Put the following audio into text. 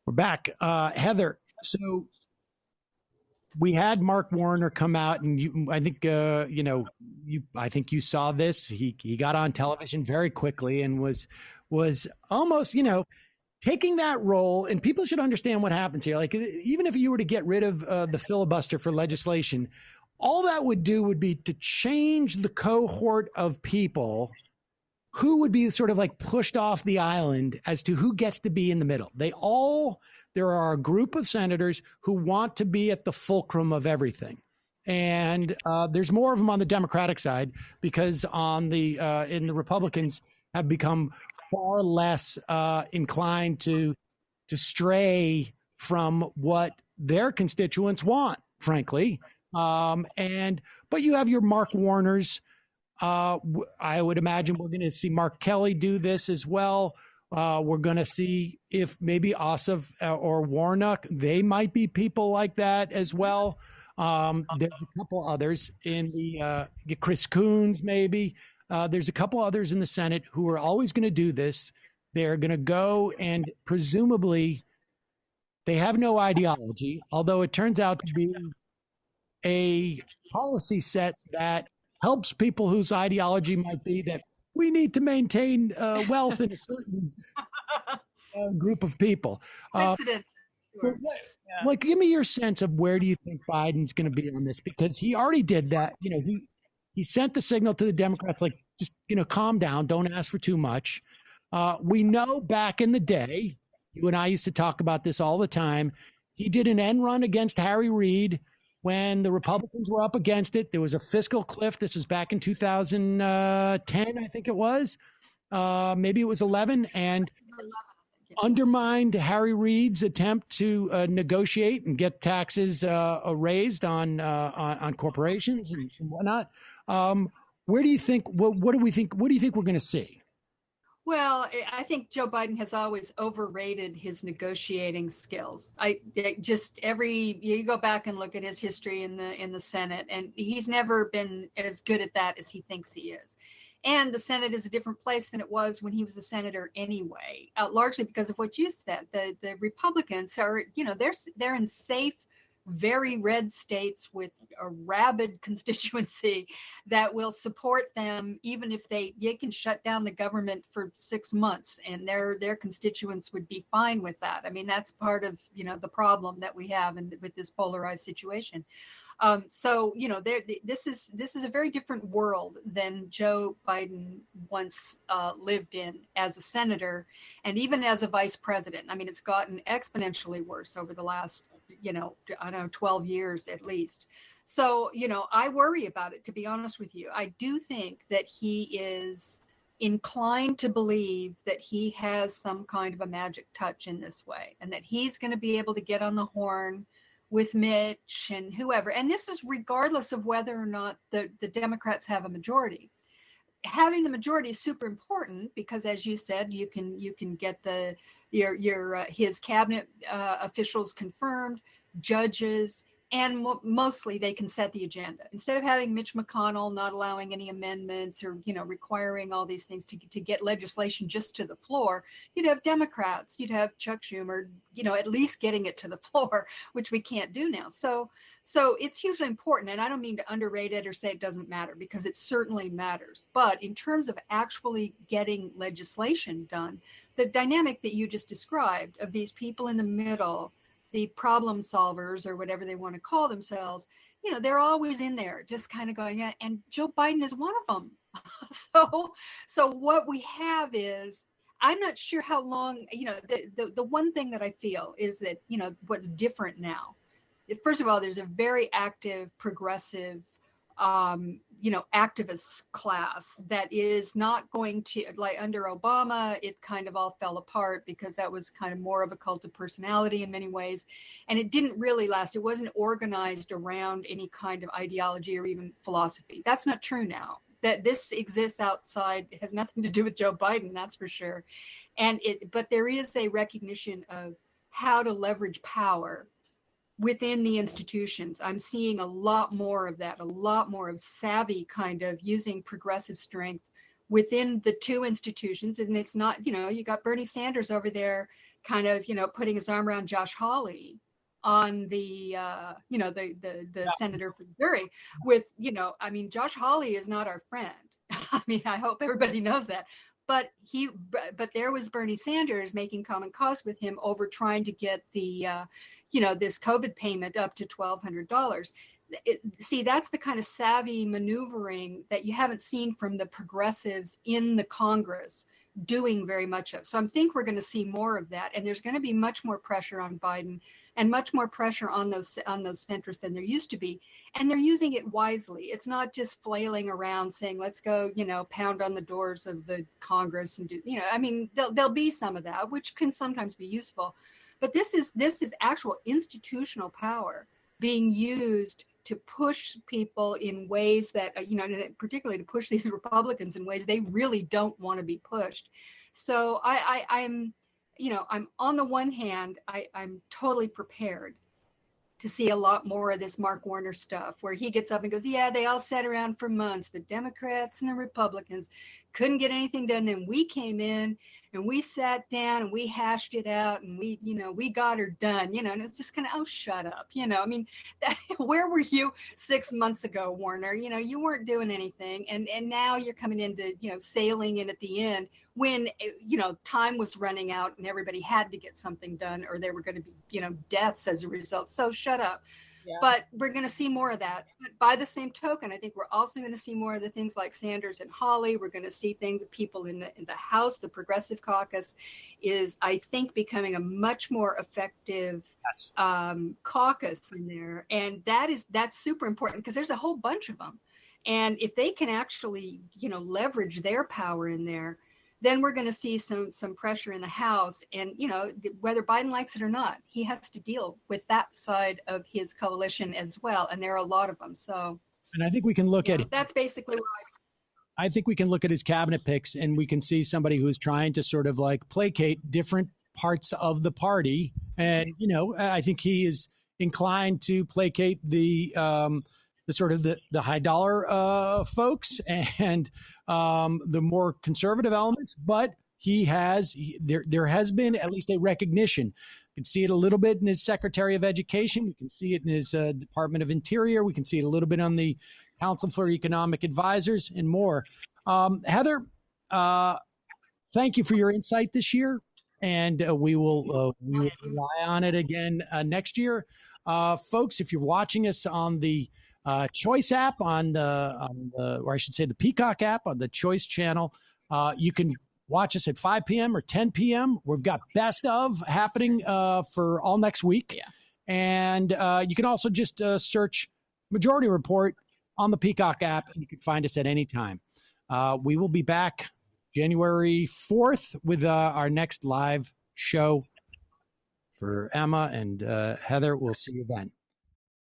We're back. Heather, so we had Mark Warner come out, and I think, I think you saw this. He got on television very quickly and was almost, taking that role. And people should understand what happens here. Like, even if you were to get rid of the filibuster for legislation, all that would do would be to change the cohort of people who would be sort of like pushed off the island as to who gets to be in the middle. There are a group of senators who want to be at the fulcrum of everything. And there's more of them on the Democratic side, because in the Republicans have become far less inclined to stray from what their constituents want, frankly. But you have your Mark Warners. I would imagine we're going to see Mark Kelly do this as well. We're going to see if maybe Ossoff or Warnock, they might be people like that as well. There's a couple others in the Chris Coons, maybe. There's a couple others in the Senate who are always going to do this. They're going to go, and presumably they have no ideology, although it turns out to be a policy set that helps people whose ideology might be that we need to maintain wealth in a certain group of people. Like, give me your sense of where do you think Biden's going to be on this? Because he already did that. He sent the signal to the Democrats, like, just, calm down, don't ask for too much. We know back in the day, you and I used to talk about this all the time. He did an end run against Harry Reid when the Republicans were up against it. There was a fiscal cliff. This was back in 2010, I think it was. Maybe it was 11, and undermined Harry Reid's attempt to negotiate and get taxes raised on corporations and whatnot. Where do you think? What do we think? What do you think we're going to see? Well, I think Joe Biden has always overrated his negotiating skills. You go back and look at his history in the Senate, and he's never been as good at that as he thinks he is. And the Senate is a different place than it was when he was a senator anyway, largely because of what you said. The Republicans are, they're in safe, very red states with a rabid constituency that will support them, even if they can shut down the government for 6 months, and their constituents would be fine with that. I mean, that's part of the problem that we have with this polarized situation. This is a very different world than Joe Biden once lived in as a senator, and even as a vice president. I mean, it's gotten exponentially worse over the last 12 years at least. So, I worry about it, to be honest with you. I do think that he is inclined to believe that he has some kind of a magic touch in this way, and that he's going to be able to get on the horn with Mitch and whoever. And this is regardless of whether or not the Democrats have a majority. Having the majority is super important because, as you said, you can get his cabinet officials confirmed, judges, and mostly they can set the agenda. Instead of having Mitch McConnell not allowing any amendments or requiring all these things to get legislation just to the floor, you'd have Democrats, you'd have Chuck Schumer, at least getting it to the floor, which we can't do now. So it's hugely important, and I don't mean to underrate it or say it doesn't matter, because it certainly matters. But in terms of actually getting legislation done, the dynamic that you just described of these people in the middle, the problem solvers or whatever they want to call themselves, they're always in there just kind of going, and Joe Biden is one of them. So what we have is, I'm not sure how long, the one thing that I feel is that, what's different now, first of all, there's a very active, progressive, activist class that is not going to, like under Obama, it kind of all fell apart because that was kind of more of a cult of personality in many ways. And it didn't really last. It wasn't organized around any kind of ideology or even philosophy. That's not true now. That this exists outside, it has nothing to do with Joe Biden, that's for sure. But there is a recognition of how to leverage power within the institutions. I'm seeing a lot more of that, a lot more of savvy kind of using progressive strength within the two institutions. And it's not, you got Bernie Sanders over there kind of, putting his arm around Josh Hawley on the, the senator for Missouri with, I mean, Josh Hawley is not our friend. I mean, I hope everybody knows that. But there was Bernie Sanders making common cause with him over trying to get the, this COVID payment up to $1,200. See, that's the kind of savvy maneuvering that you haven't seen from the progressives in the Congress doing very much of. So I think we're going to see more of that, and there's going to be much more pressure on Biden and much more pressure on those centrists than there used to be. And they're using it wisely. It's not just flailing around saying, let's go, pound on the doors of the Congress and do, I mean, there'll be some of that, which can sometimes be useful. But this is actual institutional power being used to push people in ways that, particularly to push these Republicans in ways they really don't want to be pushed. So I'm on the one hand, I'm totally prepared to see a lot more of this Mark Warner stuff where he gets up and goes, yeah, they all sat around for months. The Democrats and the Republicans couldn't get anything done. Then we came in and we sat down and we hashed it out and we got her done, and it's just kind of, oh, shut up. I mean, where were you 6 months ago, Warner? You weren't doing anything. And now you're coming into, sailing in at the end when, time was running out and everybody had to get something done or there were going to be, deaths as a result. So shut up. Yeah. But we're going to see more of that. But by the same token, I think we're also going to see more of the things like Sanders and Hawley. We're going to see things, people in the House, the Progressive Caucus is, I think, becoming a much more effective caucus in there. And that's super important because there's a whole bunch of them. And if they can actually, leverage their power in there, then we're going to see some pressure in the House. And, whether Biden likes it or not, he has to deal with that side of his coalition as well. And there are a lot of them. So, and I think we can look at that's basically what I think we can look at his cabinet picks and we can see somebody who's trying to sort of like placate different parts of the party. And, I think he is inclined to placate the sort of the high dollar folks and the more conservative elements, but there has been at least a recognition. We can see it a little bit in his Secretary of Education. We can see it in his Department of Interior. We can see it a little bit on the Council for Economic Advisors and more. Heather, thank you for your insight this year, and we will rely on it again next year. Folks, if you're watching us on the Choice app or I should say the Peacock app on the Choice channel, you can watch us at 5 p.m. or 10 p.m. We've got best of happening for all next week. Yeah. And you can also just search Majority Report on the Peacock app and you can find us at any time. We will be back January 4th with our next live show. For Emma and Heather, we'll see you then.